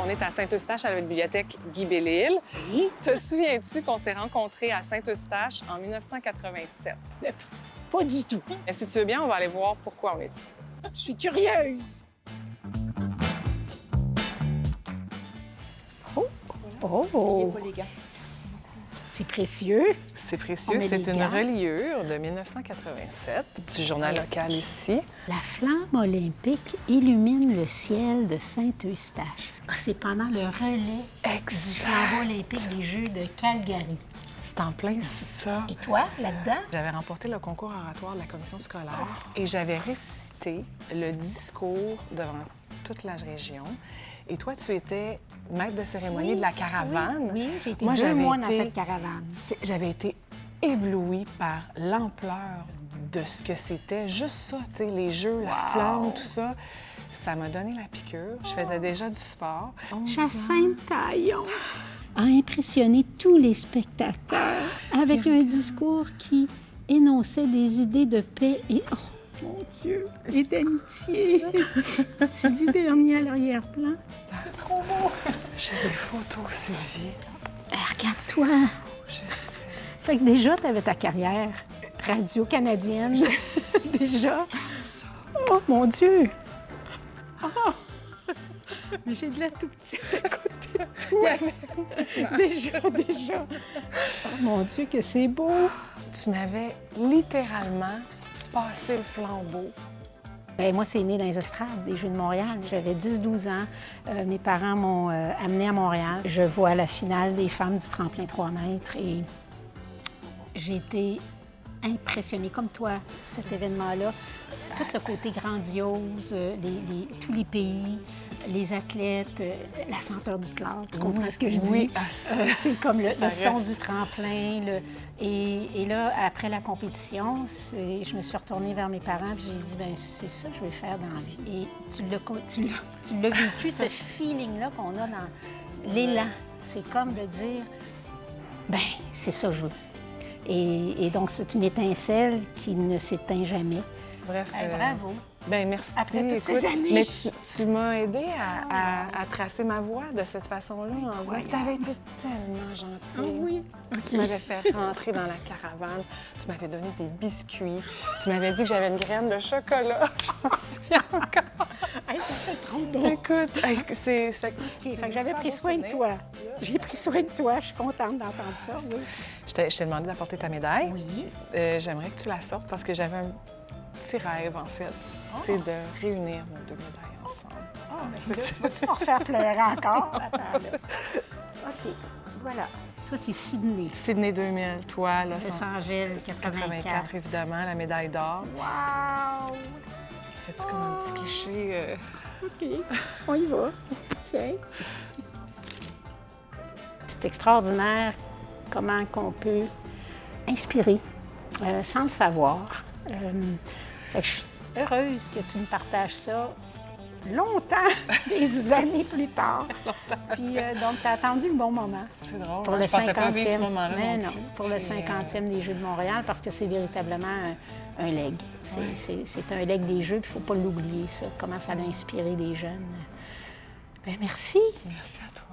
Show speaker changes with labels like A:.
A: On est à Saint-Eustache à la bibliothèque Guy Bellil.
B: Oui.
A: Te souviens-tu qu'on s'est rencontrés à Saint-Eustache en 1987?
B: Pas du tout.
A: Mais si tu veux bien, on va aller voir pourquoi on est ici.
B: Je suis curieuse. Oh!
C: les gars.
B: C'est précieux.
A: C'est
B: On
A: précieux.
B: met
A: C'est
B: des
A: une
B: gants.
A: reliure de 1987 du journal local ici.
B: La flamme olympique illumine le ciel de Saint-Eustache. Ah, c'est pendant le relais du flambeau olympique des Jeux de Calgary.
A: C'est en plein ça.
B: Et toi, là-dedans?
A: J'avais remporté le concours oratoire de la commission scolaire et j'avais récité le discours devant toute la région. Et toi, tu étais maître de cérémonie de la caravane.
B: Oui, j'ai été
A: Moi,
B: 2
A: j'avais
B: mois dans
A: été-
B: cette caravane.
A: J'avais été éblouie par l'ampleur de ce que c'était. Juste ça, tu sais, les jeux, la flamme, tout ça. Ça m'a donné la piqûre. Je faisais déjà du sport.
B: Jacinthe Taillon a impressionné tous les spectateurs avec un discours qui énonçait des idées de paix et, oh mon Dieu, et d'amitié. Sylvie Bernier à l'arrière-plan.
A: J'ai des photos, Sylvie.
B: Regarde-toi.
A: Je sais.
B: Fait que déjà, tu avais ta carrière radio-canadienne. Déjà. Oh mon Dieu. Oh. Mais j'ai de la tout petite à côté de toi. Déjà. Oh mon Dieu, que c'est beau.
A: Tu m'avais littéralement passé le flambeau.
B: Ben, moi, c'est né dans les estrades des Jeux de Montréal. J'avais 10-12 ans. Mes parents m'ont amenée à Montréal. Je vois la finale des femmes du tremplin 3 mètres et j'ai été impressionnée, comme toi, cet événement-là. Tout le côté grandiose, tous les pays, les athlètes, la senteur du chlore, tu comprends ce que je dis?
A: Oui,
B: C'est comme le
A: ça
B: son
A: reste.
B: du tremplin. Et là, après la compétition, je me suis retournée vers mes parents et j'ai dit, ben c'est ça que je vais faire dans la vie. Et tu l'as vécu, ce feeling-là qu'on a dans l'élan. C'est comme de dire, ben c'est ça que je veux. Et donc, c'est une étincelle qui ne s'éteint jamais.
A: Bref.
B: Bravo.
A: Ben merci.
B: Après toutes ces
A: Écoute,
B: années.
A: Mais tu m'as aidé à tracer ma voie de cette façon-là. En vrai, tu avais été tellement gentille. Tu m'avais fait rentrer dans la caravane. Tu m'avais donné des biscuits. Tu m'avais dit que j'avais une graine de chocolat. Je m'en souviens encore.
B: Hey, ça, c'est trop beau.
A: Écoute, c'est...
B: OK, fait que j'avais pris soin de toi. J'ai pris soin de toi. Je suis contente d'entendre ça. Oui.
A: Je t'ai demandé d'apporter ta médaille.
B: Oui.
A: J'aimerais que tu la sortes parce que j'avais un petit rêve, en fait. C'est de réunir nos 2 médailles ensemble.
B: Ah, mais là, tu vas-tu me refaire pleurer encore? Attends, là. OK, voilà. Toi, c'est Sydney.
A: Sydney 2000, toi, Los
B: Los Angeles, 84.
A: évidemment, la médaille d'or.
B: Wow!
A: Tu fais-tu comme un petit cliché?
B: OK, on y va. Tiens. C'est extraordinaire comment qu'on peut inspirer sans le savoir. Fait que je suis heureuse que tu me partages ça longtemps, des années plus tard. Puis donc, tu as attendu le bon moment.
A: C'est drôle,
B: Pour
A: hein?
B: le
A: Je pensais pas
B: 50e.
A: vivre ce moment-là
B: Mais
A: non
B: non,
A: plus.
B: pour le
A: Et,
B: 50e des Jeux de Montréal, parce que c'est véritablement un leg. C'est un leg des Jeux, puis il ne faut pas l'oublier, ça. Comment ça a inspiré les jeunes. Bien, merci.
A: Merci à toi.